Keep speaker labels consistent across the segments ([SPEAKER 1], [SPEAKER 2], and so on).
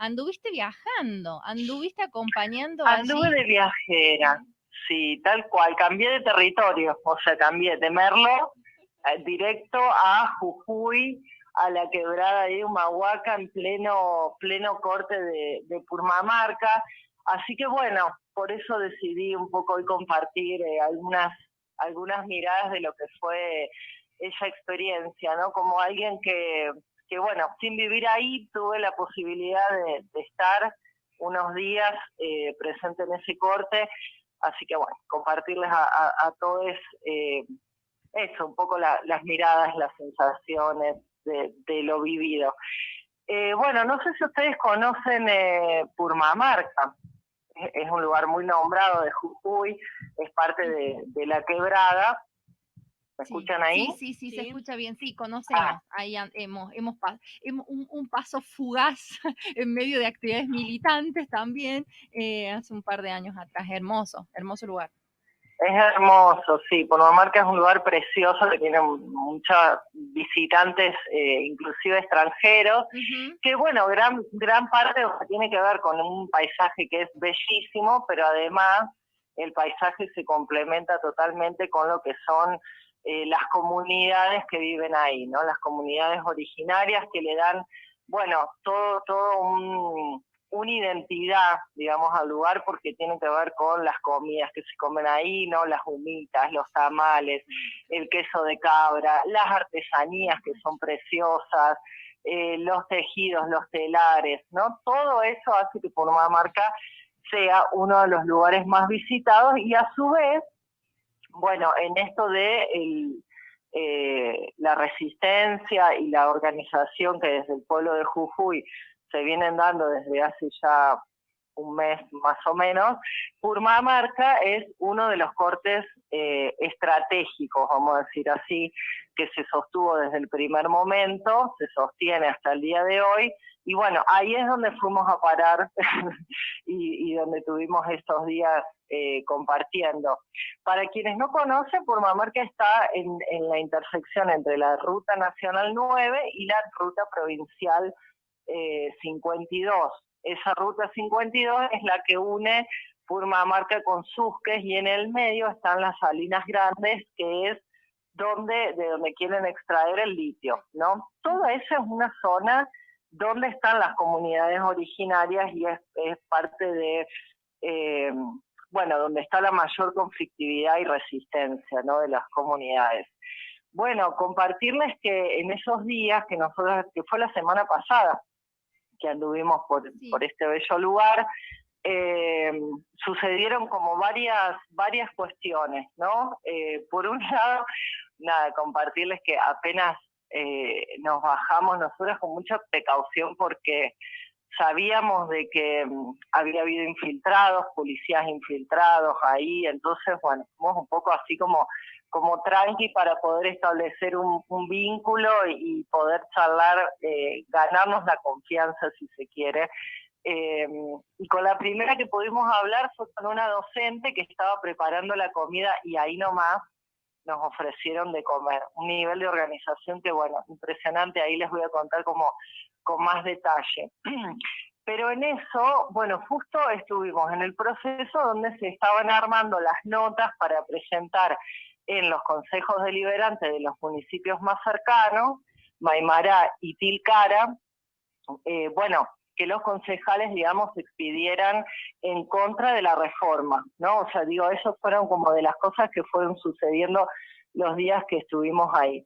[SPEAKER 1] anduviste viajando, anduviste acompañando
[SPEAKER 2] Anduve
[SPEAKER 1] allí.
[SPEAKER 2] de viajera, sí, tal cual, cambié de territorio, o sea, cambié de Merlo directo a Jujuy, a la quebrada de Humahuaca, en pleno corte de Purmamarca. Así que bueno, por eso decidí un poco hoy compartir algunas miradas de lo que fue esa experiencia, ¿no? Como alguien que bueno, sin vivir ahí tuve la posibilidad de estar unos días presente en ese corte, así que bueno, compartirles a todos eso, un poco las miradas, las sensaciones de lo vivido. Bueno, no sé si ustedes conocen Purmamarca, es un lugar muy nombrado de Jujuy, es parte de la quebrada. ¿Me
[SPEAKER 1] Sí,
[SPEAKER 2] escuchan ahí?
[SPEAKER 1] sí, sí, sí, se
[SPEAKER 3] Sí.
[SPEAKER 1] escucha bien, sí,
[SPEAKER 2] Ah,
[SPEAKER 1] conocemos, ahí hemos un paso fugaz en medio de actividades militantes también, hace un par de años atrás, hermoso, hermoso lugar.
[SPEAKER 2] es hermoso, sí. Purmamarca es un lugar precioso que tiene muchos visitantes, inclusive extranjeros, que bueno, gran parte tiene que ver con un paisaje que es bellísimo, pero además el paisaje se complementa totalmente con lo que son las comunidades que viven ahí, ¿no? Las comunidades originarias que le dan, bueno, todo una identidad, digamos, al lugar, porque tiene que ver con las comidas que se comen ahí, ¿no? Las humitas, los tamales, el queso de cabra, las artesanías que son preciosas, los tejidos, los telares, ¿no? Todo eso hace que Purmamarca sea uno de los lugares más visitados y a su vez, bueno, en esto de la resistencia y la organización que desde el pueblo de Jujuy se vienen dando desde hace ya un mes más o menos, Purmamarca es uno de los cortes estratégicos, vamos a decir así, que se sostuvo desde el primer momento, se sostiene hasta el día de hoy, y bueno, ahí es donde fuimos a parar y donde tuvimos estos días compartiendo. Para quienes no conocen, Purmamarca está en la intersección entre la Ruta Nacional 9 y la Ruta Provincial 52. Esa ruta 52 es la que une Purmamarca con Susques y en el medio están las Salinas Grandes, que es de donde quieren extraer el litio, ¿no? Toda esa es una zona donde están las comunidades originarias y es parte de, bueno, donde está la mayor conflictividad y resistencia, ¿no? De las comunidades. Bueno, compartirles que en esos días que fue la semana pasada, que anduvimos por este bello lugar, sucedieron como varias cuestiones, ¿no? Por un lado, nada, compartirles que apenas nos bajamos nosotros con mucha precaución porque sabíamos de que había habido infiltrados, policías infiltrados ahí, entonces, bueno, fuimos un poco así como tranqui para poder establecer un vínculo y poder charlar, ganarnos la confianza, si se quiere. Y con la primera que pudimos hablar fue con una docente que estaba preparando la comida y ahí nomás nos ofrecieron de comer. Un nivel de organización que, bueno, impresionante, ahí les voy a contar como con más detalle. Pero en eso, bueno, justo estuvimos en el proceso donde se estaban armando las notas para presentar en los consejos deliberantes de los municipios más cercanos, Maimará y Tilcara, bueno, que los concejales, digamos, se expidieran en contra de la reforma, ¿no? O sea, digo, esos fueron como de las cosas que fueron sucediendo los días que estuvimos ahí.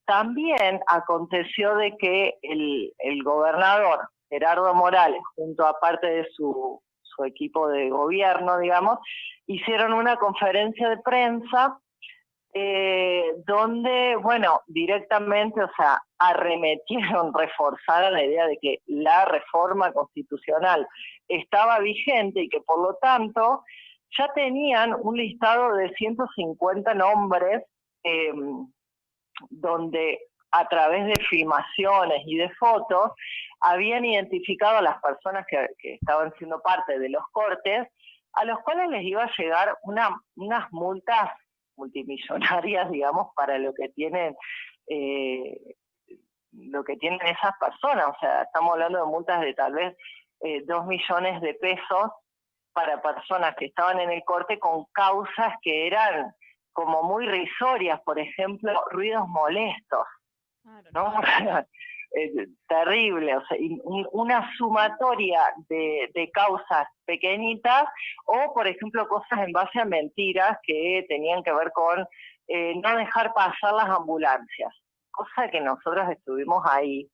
[SPEAKER 2] También aconteció de que el gobernador Gerardo Morales, junto a parte de su equipo de gobierno, digamos, hicieron una conferencia de prensa donde, bueno, directamente, o sea, arremetieron, reforzaron la idea de que la reforma constitucional estaba vigente y que por lo tanto ya tenían un listado de 150 nombres donde a través de filmaciones y de fotos habían identificado a las personas que estaban siendo parte de los cortes, a los cuales les iba a llegar unas multas multimillonarias, digamos, para lo que tienen lo que tienen esas personas. O sea, estamos hablando de multas de tal vez 2 millones de pesos para personas que estaban en el corte con causas que eran como muy risorias, por ejemplo, ruidos molestos, ¿no? Terrible, o sea, una sumatoria de causas pequeñitas, o por ejemplo cosas en base a mentiras que tenían que ver con no dejar pasar las ambulancias, cosa que nosotros estuvimos ahí,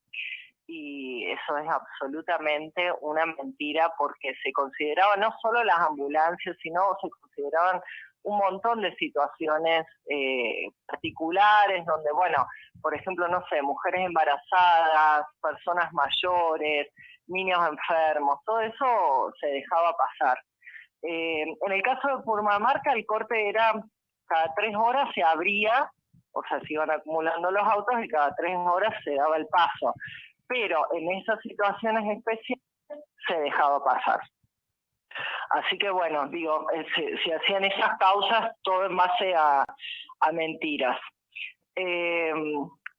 [SPEAKER 2] y eso es absolutamente una mentira, porque se consideraban no solo las ambulancias, sino se consideraban un montón de situaciones particulares, donde, bueno, por ejemplo, no sé, mujeres embarazadas, personas mayores, niños enfermos, todo eso se dejaba pasar. En el caso de Purmamarca, el corte era cada 3 horas se abría, o sea, se iban acumulando los autos y cada 3 horas se daba el paso. Pero en esas situaciones especiales se dejaba pasar. Así que bueno, digo, se hacían esas causas todo en base a mentiras.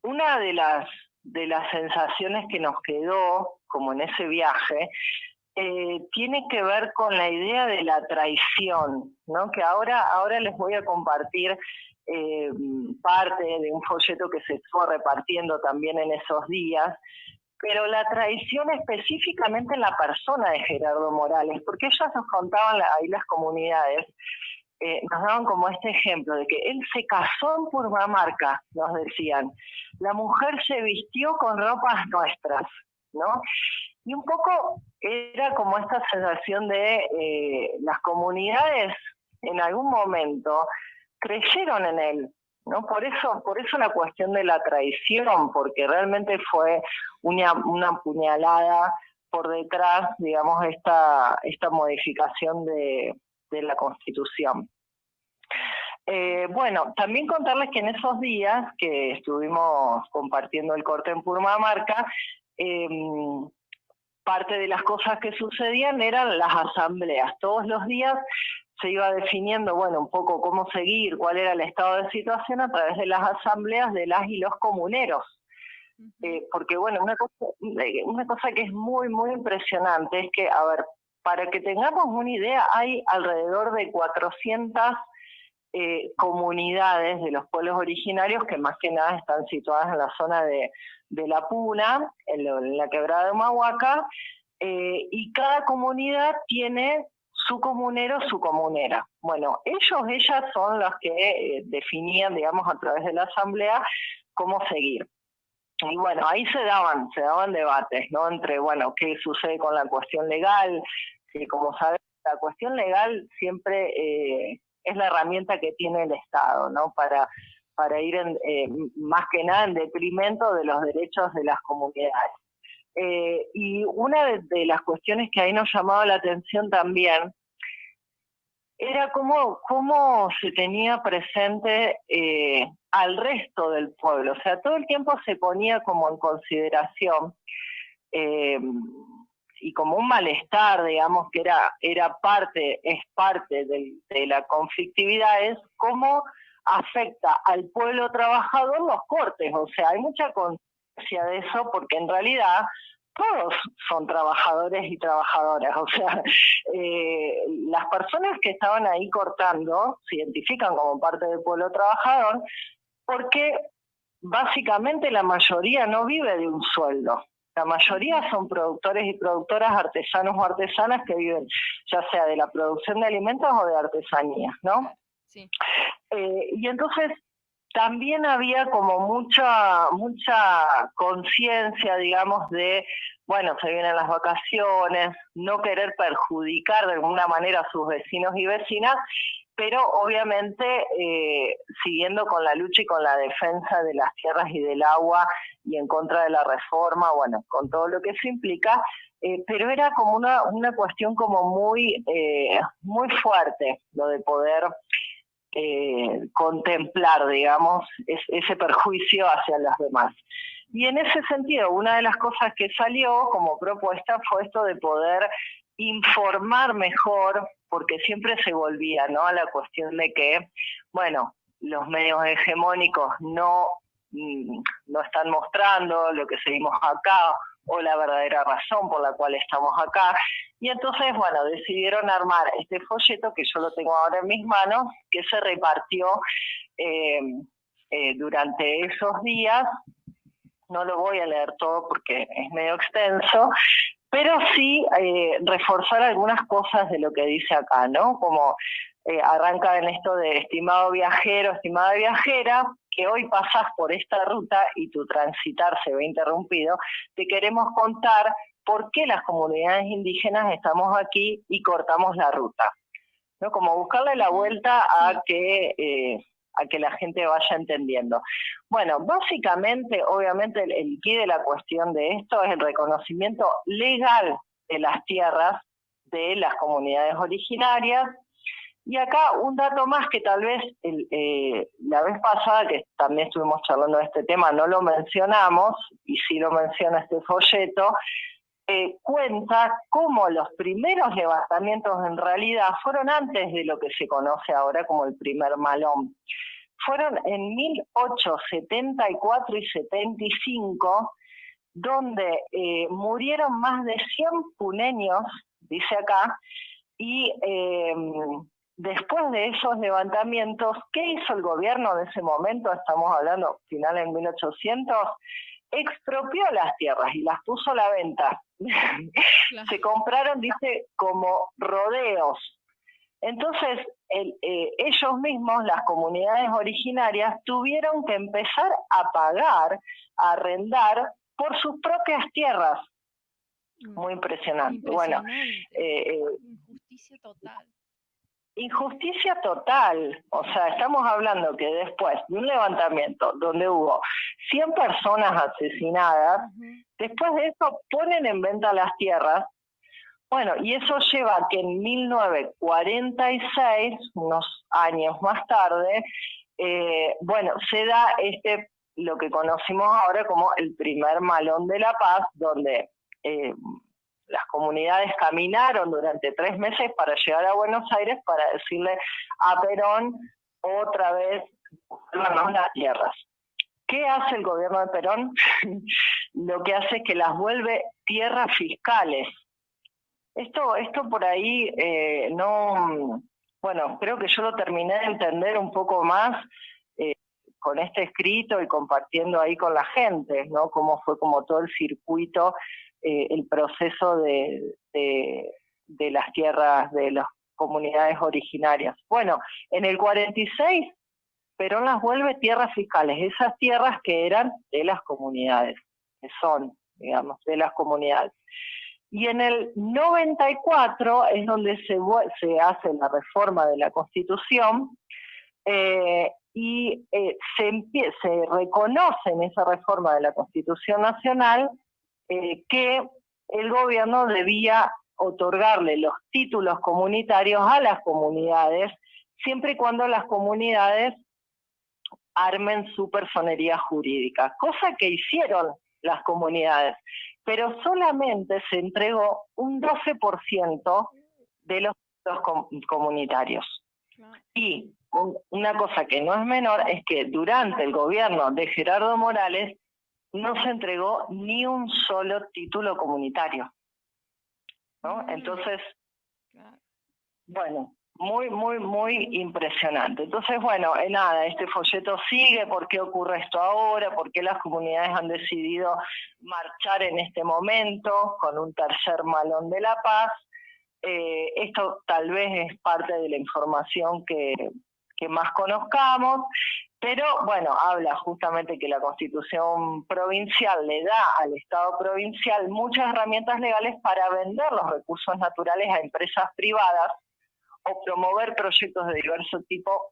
[SPEAKER 2] Una de las sensaciones que nos quedó, como en ese viaje, tiene que ver con la idea de la traición, ¿no? Que ahora les voy a compartir parte de un folleto que se estuvo repartiendo también en esos días, pero la traición específicamente en la persona de Gerardo Morales, porque ellas nos contaban, ahí las comunidades, nos daban como este ejemplo de que él se casó en Purmamarca, nos decían, la mujer se vistió con ropas nuestras, ¿no? Y un poco era como esta sensación de las comunidades en algún momento creyeron en él, ¿no? Por eso la cuestión de la traición, porque realmente fue una puñalada por detrás, digamos, esta modificación de la Constitución. Bueno, también contarles que en esos días que estuvimos compartiendo el corte en Purmamarca, parte de las cosas que sucedían eran las asambleas. Todos los días se iba definiendo, bueno, un poco cómo seguir, cuál era el estado de situación a través de las asambleas de las y los comuneros. Porque, bueno, una cosa que es muy, muy impresionante es que, a ver, para que tengamos una idea, hay alrededor de 400 comunidades de los pueblos originarios que más que nada están situadas en la zona de La Puna, en la quebrada de Humahuaca, y cada comunidad tiene su comunero, su comunera. Bueno, ellas son las que definían, digamos, a través de la asamblea cómo seguir. Y bueno, ahí se daban debates, ¿no? Entre, bueno, qué sucede con la cuestión legal, que como sabes, la cuestión legal siempre es la herramienta que tiene el Estado, ¿no? Para ir más que nada en detrimento de los derechos de las comunidades. Y una de las cuestiones que ahí nos llamaba la atención también era cómo se tenía presente al resto del pueblo. O sea, todo el tiempo se ponía como en consideración y como un malestar, digamos, que es parte de la conflictividad, es cómo afecta al pueblo trabajador los cortes. O sea, hay mucha conciencia de eso, porque en realidad todos son trabajadores y trabajadoras. O sea, las personas que estaban ahí cortando se identifican como parte del pueblo trabajador, porque básicamente la mayoría no vive de un sueldo. La mayoría son productores y productoras, artesanos o artesanas que viven ya sea de la producción de alimentos o de artesanías, ¿no?
[SPEAKER 1] Sí.
[SPEAKER 2] Y entonces también había como mucha conciencia, digamos, de, bueno, se vienen las vacaciones, no querer perjudicar de alguna manera a sus vecinos y vecinas, pero obviamente siguiendo con la lucha y con la defensa de las tierras y del agua y en contra de la reforma, bueno, con todo lo que eso implica, pero era como una cuestión como muy fuerte, lo de poder contemplar, digamos, ese perjuicio hacia los demás. Y en ese sentido, una de las cosas que salió como propuesta fue esto de poder informar mejor, porque siempre se volvía, ¿no?, a la cuestión de que, bueno, los medios hegemónicos no no están mostrando lo que seguimos acá o la verdadera razón por la cual estamos acá. Y entonces, bueno, decidieron armar este folleto, que yo lo tengo ahora en mis manos, que se repartió durante esos días. No lo voy a leer todo porque es medio extenso, pero sí reforzar algunas cosas de lo que dice acá, ¿no? Como arranca en esto de estimado viajero, estimada viajera, que hoy pasás por esta ruta y tu transitar se ve interrumpido, te queremos contar por qué las comunidades indígenas estamos aquí y cortamos la ruta, ¿no? Como buscarle la vuelta a que la gente vaya entendiendo. Bueno, básicamente, obviamente, el quid de la cuestión de esto es el reconocimiento legal de las tierras de las comunidades originarias. Y acá un dato más que tal vez la vez pasada, que también estuvimos charlando de este tema, no lo mencionamos, y sí lo menciona este folleto, cuenta cómo los primeros levantamientos en realidad fueron antes de lo que se conoce ahora como el primer malón. Fueron en 1874 y 75, donde murieron más de 100 puneños, dice acá, y después de esos levantamientos, ¿qué hizo el gobierno de ese momento? Estamos hablando final en 1800, expropió las tierras y las puso a la venta. Claro. Se compraron, dice, como rodeos. Entonces, ellos mismos, las comunidades originarias, tuvieron que empezar a pagar, a arrendar por sus propias tierras. Muy impresionante. Bueno,
[SPEAKER 1] injusticia total.
[SPEAKER 2] Injusticia total. O sea, estamos hablando que después de un levantamiento donde hubo 100 personas asesinadas, después de eso ponen en venta las tierras. Bueno, y eso lleva a que en 1946, unos años más tarde, se da lo que conocimos ahora como el primer Malón de la Paz, donde las comunidades caminaron durante 3 meses para llegar a Buenos Aires para decirle a Perón otra vez, devuélvanos las tierras. ¿Qué hace el gobierno de Perón? Lo que hace es que las vuelve tierras fiscales. Esto por ahí creo que yo lo terminé de entender un poco más con este escrito y compartiendo ahí con la gente, ¿no? Cómo fue como todo el circuito, el proceso de las tierras de las comunidades originarias. Bueno, en el 46 Perón las vuelve tierras fiscales, esas tierras que eran de las comunidades, que son, digamos, de las comunidades. Y en el 94 es donde se hace la reforma de la Constitución y se reconoce en esa reforma de la Constitución Nacional que el gobierno debía otorgarle los títulos comunitarios a las comunidades, siempre y cuando las comunidades armen su personería jurídica, cosa que hicieron las comunidades, pero solamente se entregó un 12% de los comunitarios. Y una cosa que no es menor es que durante el gobierno de Gerardo Morales no se entregó ni un solo título comunitario, ¿no? Entonces, bueno, muy, muy, muy impresionante. Entonces, bueno, nada, este folleto sigue, ¿por qué ocurre esto ahora? ¿Por qué las comunidades han decidido marchar en este momento con un tercer Malón de la Paz? Esto tal vez es parte de la información que más conozcamos, pero bueno, habla justamente que la Constitución provincial le da al Estado provincial muchas herramientas legales para vender los recursos naturales a empresas privadas o promover proyectos de diverso tipo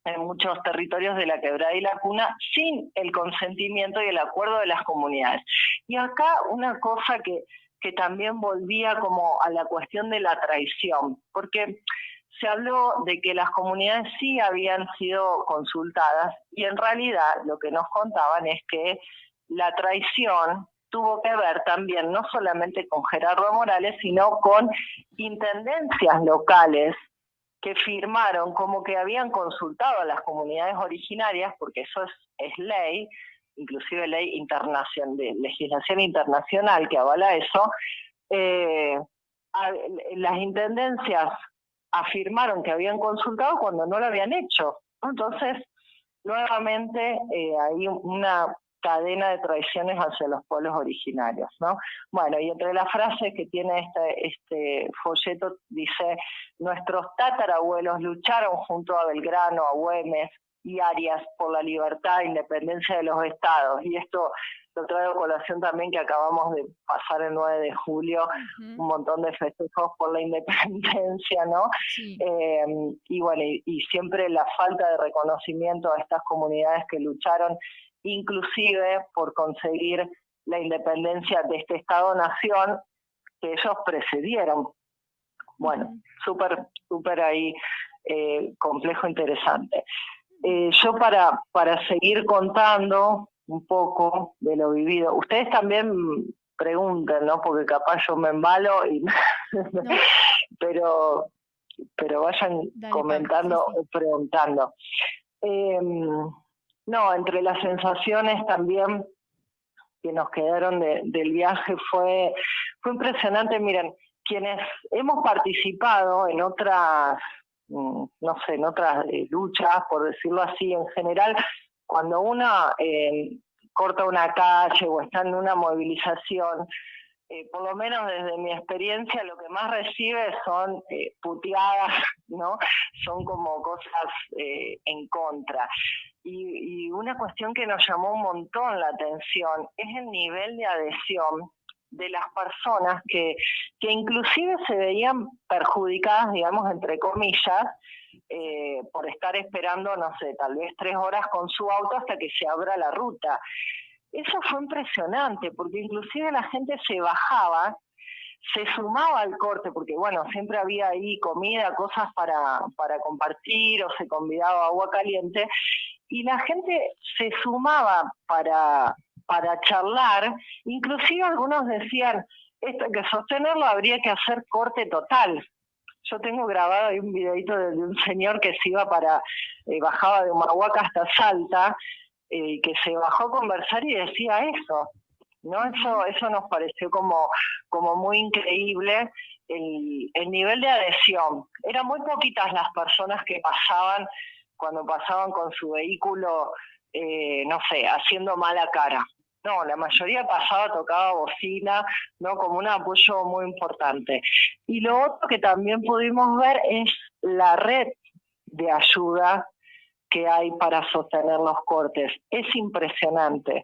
[SPEAKER 2] en muchos territorios de la Quebrada y la Puna sin el consentimiento y el acuerdo de las comunidades. Y acá una cosa que también volvía como a la cuestión de la traición, porque se habló de que las comunidades sí habían sido consultadas y en realidad lo que nos contaban es que la traición tuvo que ver también no solamente con Gerardo Morales, sino con intendencias locales que firmaron como que habían consultado a las comunidades originarias, porque eso es ley, inclusive ley internacional, de legislación internacional que avala eso. Las intendencias afirmaron que habían consultado cuando no lo habían hecho. Entonces, nuevamente hay una cadena de traiciones hacia los pueblos originarios, ¿no? Bueno, y entre las frases que tiene este folleto dice: nuestros tatarabuelos lucharon junto a Belgrano, a Güemes y Arias por la libertad e independencia de los estados. Y esto lo traigo a colación también, que acabamos de pasar el 9 de julio, un montón de festejos por la independencia, ¿no? Sí. Y bueno, y siempre la falta de reconocimiento a estas comunidades que lucharon, inclusive por conseguir la independencia de este Estado-Nación que ellos precedieron. Bueno, súper ahí complejo, interesante. Yo para seguir contando un poco de lo vivido, ustedes también pregunten, ¿no? Porque capaz yo me embalo y no. pero vayan comentando o preguntando. No, entre las sensaciones también que nos quedaron del viaje fue impresionante. Miren, quienes hemos participado en otras, no sé, en otras luchas, por decirlo así, en general, cuando uno corta una calle o está en una movilización, por lo menos desde mi experiencia, lo que más recibe son puteadas, ¿no? Son como cosas en contra. Y una cuestión que nos llamó un montón la atención es el nivel de adhesión de las personas que inclusive se veían perjudicadas, digamos, entre comillas, por estar esperando, no sé, tal vez 3 horas con su auto hasta que se abra la ruta. Eso fue impresionante, porque inclusive la gente se bajaba, se sumaba al corte, porque bueno, siempre había ahí comida, cosas para compartir, o se convidaba agua caliente, y la gente se sumaba para charlar. Inclusive algunos decían, esto que sostenerlo habría que hacer corte total. Yo tengo grabado ahí un videito de un señor que se iba bajaba de Humahuaca hasta Salta, que se bajó a conversar y decía eso, ¿no? Eso nos pareció como muy increíble, el nivel de adhesión. Eran muy poquitas las personas que pasaban, cuando pasaban con su vehículo, no sé, haciendo mala cara. No, la mayoría pasaba, tocaba bocina, ¿no? Como un apoyo muy importante. Y lo otro que también pudimos ver es la red de ayuda que hay para sostener los cortes. Es impresionante.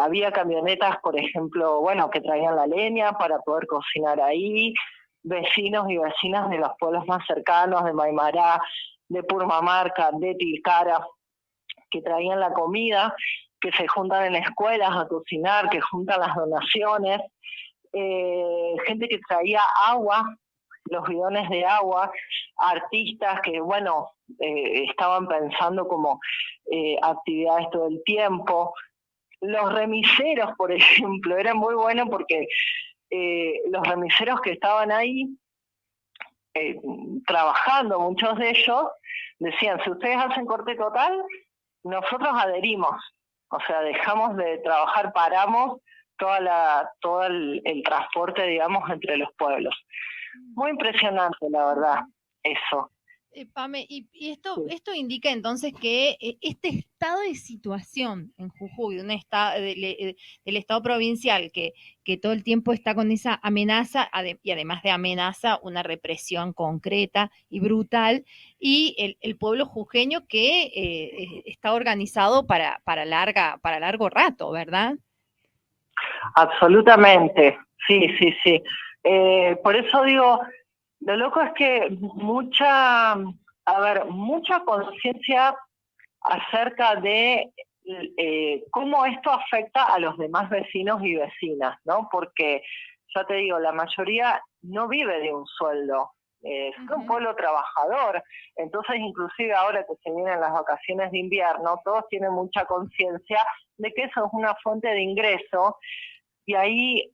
[SPEAKER 2] Había camionetas, por ejemplo, bueno, que traían la leña para poder cocinar ahí, vecinos y vecinas de los pueblos más cercanos, de Maimará, de Purmamarca, de Tilcara, que traían la comida, que se juntan en escuelas a cocinar, que juntan las donaciones, gente que traía agua, los bidones de agua, artistas que, bueno, estaban pensando como actividades todo el tiempo. Los remiseros, por ejemplo, era muy bueno porque los remiseros que estaban ahí trabajando, muchos de ellos, decían, si ustedes hacen corte total, nosotros adherimos. O sea, dejamos de trabajar, paramos todo el transporte, digamos, entre los pueblos. Muy impresionante, la verdad, eso.
[SPEAKER 1] Pame, y esto indica entonces que este estado de situación en Jujuy, del Estado provincial, que todo el tiempo está con esa amenaza, y además de amenaza, una represión concreta y brutal, y el pueblo jujeño que está organizado para largo rato, ¿verdad?
[SPEAKER 2] Absolutamente, sí. Por eso digo, lo loco es que mucha conciencia acerca de cómo esto afecta a los demás vecinos y vecinas, ¿no? Porque, ya te digo, la mayoría no vive de un sueldo, es un pueblo trabajador. Entonces, inclusive ahora que se vienen las vacaciones de invierno, todos tienen mucha conciencia de que eso es una fuente de ingreso. Y ahí,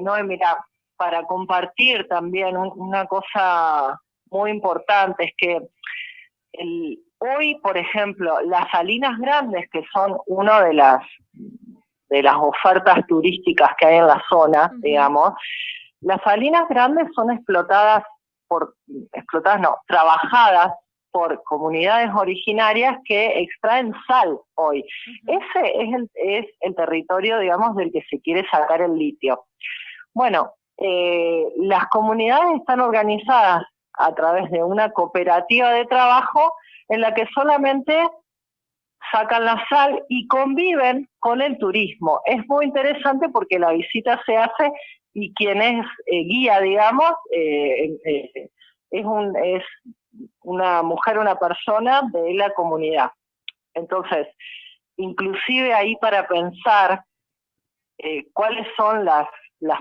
[SPEAKER 2] no, mira, para compartir también una cosa muy importante, es que hoy, por ejemplo, las Salinas Grandes, que son una de las ofertas turísticas que hay en la zona, digamos, las Salinas Grandes son trabajadas por comunidades originarias que extraen sal hoy. Ese es el territorio, digamos, del que se quiere sacar el litio. Bueno, las comunidades están organizadas a través de una cooperativa de trabajo en la que solamente sacan la sal y conviven con el turismo. Es muy interesante porque la visita se hace y quien es guía, digamos, es una mujer, una persona de la comunidad. Entonces, inclusive ahí para pensar cuáles son las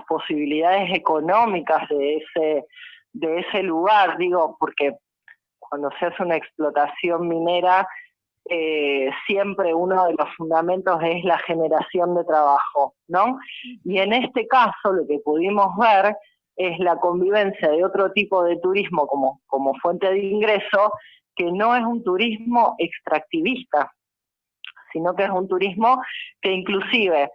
[SPEAKER 2] posibilidades económicas de ese lugar, digo, porque cuando se hace una explotación minera, siempre uno de los fundamentos es la generación de trabajo, ¿no? Y en este caso lo que pudimos ver es la convivencia de otro tipo de turismo como fuente de ingreso, que no es un turismo extractivista, sino que es un turismo que inclusive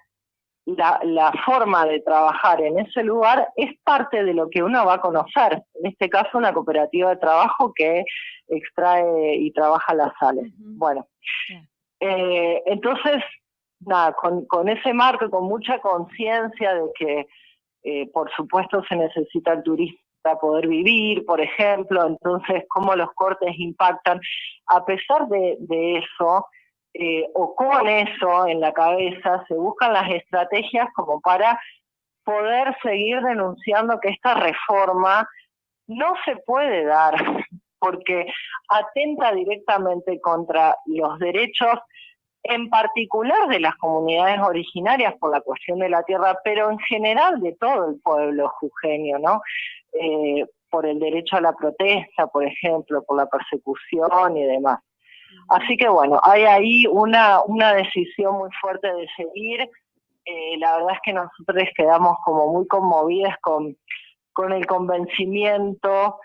[SPEAKER 2] la forma de trabajar en ese lugar es parte de lo que uno va a conocer. En este caso, una cooperativa de trabajo que extrae y trabaja las sales. Bueno, entonces, nada, con ese marco, con mucha conciencia de que, por supuesto, se necesita el turismo para poder vivir, por ejemplo, entonces, cómo los cortes impactan. A pesar de eso, o con eso en la cabeza, se buscan las estrategias como para poder seguir denunciando que esta reforma no se puede dar, porque atenta directamente contra los derechos, en particular de las comunidades originarias por la cuestión de la tierra, pero en general de todo el pueblo jujeño, ¿no? Por el derecho a la protesta, por ejemplo, por la persecución y demás. Así que bueno, hay ahí una decisión muy fuerte de seguir. La verdad es que nosotros quedamos como muy conmovidas con el convencimiento.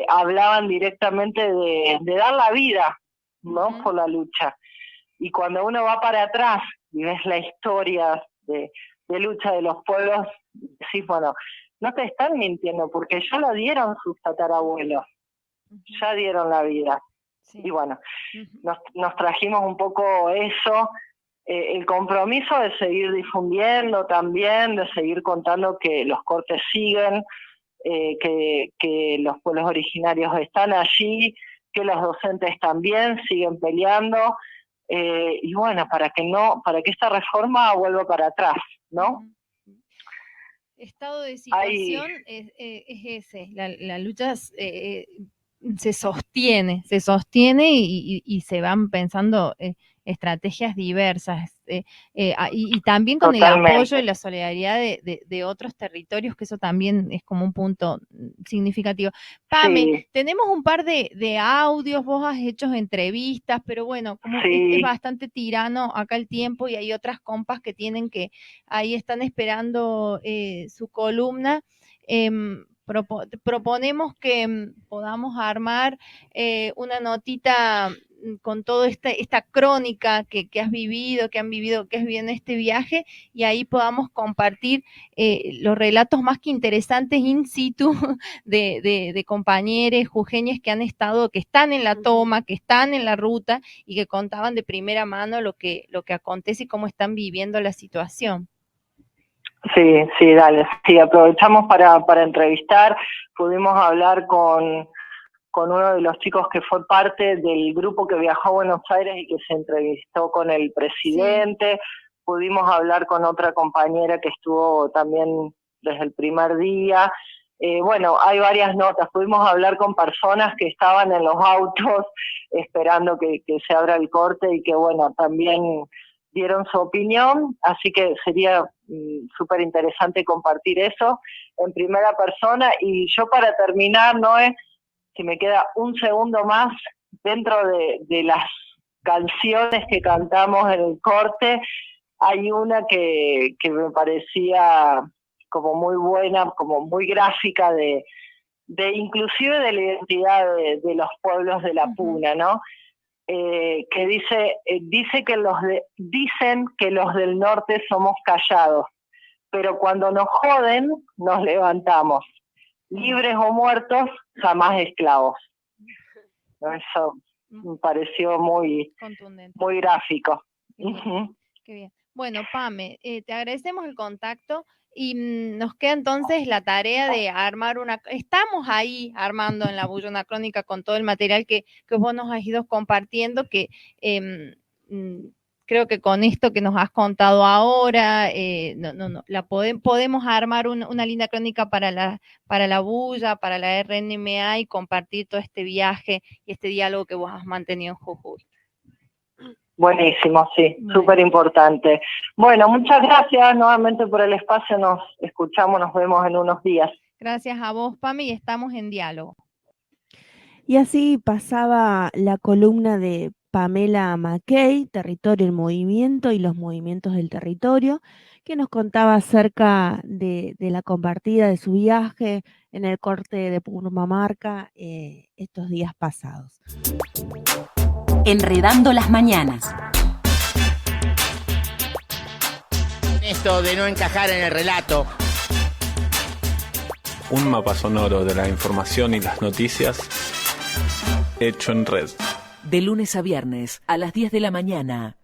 [SPEAKER 2] Hablaban directamente de dar la vida, ¿no? Por la lucha. Y cuando uno va para atrás y ves la historia de lucha de los pueblos, decís, bueno, no te están mintiendo, porque ya lo dieron sus tatarabuelos, ya dieron la vida. Sí. Y bueno, nos trajimos un poco eso, el compromiso de seguir difundiendo también, de seguir contando que los cortes siguen, que los pueblos originarios están allí, que los docentes también siguen peleando, y bueno, para que esta reforma vuelva para atrás, ¿no?
[SPEAKER 1] Estado de situación es ese, la lucha se sostiene y se van pensando estrategias diversas y también con
[SPEAKER 2] Totalmente.
[SPEAKER 1] El apoyo y la solidaridad de otros territorios, que eso también es como un punto significativo. Pame, sí. Tenemos un par de audios, vos has hecho entrevistas, pero bueno, como sí. Es bastante tirano acá el tiempo y hay otras compas que tienen que, ahí están esperando su columna. Proponemos que podamos armar una notita con toda esta crónica que has vivido, que has vivido en este viaje, y ahí podamos compartir los relatos más que interesantes in situ de compañeros jujeños que están en la toma, que están en la ruta y que contaban de primera mano lo que acontece y cómo están viviendo la situación.
[SPEAKER 2] Sí, dale. Sí, aprovechamos para entrevistar. Pudimos hablar con uno de los chicos que fue parte del grupo que viajó a Buenos Aires y que se entrevistó con el presidente. Sí. Pudimos hablar con otra compañera que estuvo también desde el primer día. Bueno, hay varias notas. Pudimos hablar con personas que estaban en los autos esperando que se abra el corte y que, bueno, también dieron su opinión, así que sería súper interesante compartir eso en primera persona. Y yo, para terminar, Noé, si me queda un segundo más, dentro de las canciones que cantamos en el corte, hay una que me parecía como muy buena, como muy gráfica de inclusive de la identidad de los pueblos de la Puna, ¿no? Que dice que dicen que los del norte somos callados, pero cuando nos joden, nos levantamos. Libres o muertos, jamás esclavos. Eso me pareció muy contundente, muy gráfico.
[SPEAKER 1] Qué bien. Bueno, Pame, te agradecemos el contacto y nos queda entonces la tarea de armar estamos ahí armando en La Bulla una crónica con todo el material que vos nos has ido compartiendo, que creo que con esto que nos has contado ahora, podemos armar una linda crónica para la Bulla, para la RNMA, y compartir todo este viaje y este diálogo que vos has mantenido en Jujuy.
[SPEAKER 2] Buenísimo, sí, súper importante. Bueno, muchas gracias nuevamente por el espacio, nos escuchamos, nos vemos en unos días.
[SPEAKER 1] Gracias a vos, Pame, y estamos en diálogo.
[SPEAKER 3] Y así pasaba la columna de Pamela Mackey, Territorio en Movimiento y los movimientos del territorio, que nos contaba acerca de la compartida de su viaje en el corte de Purmamarca estos días pasados.
[SPEAKER 4] Enredando las mañanas.
[SPEAKER 5] Esto de no encajar en el relato.
[SPEAKER 6] Un mapa sonoro de la información y las noticias hecho en red.
[SPEAKER 4] De lunes a viernes a las 10 de la mañana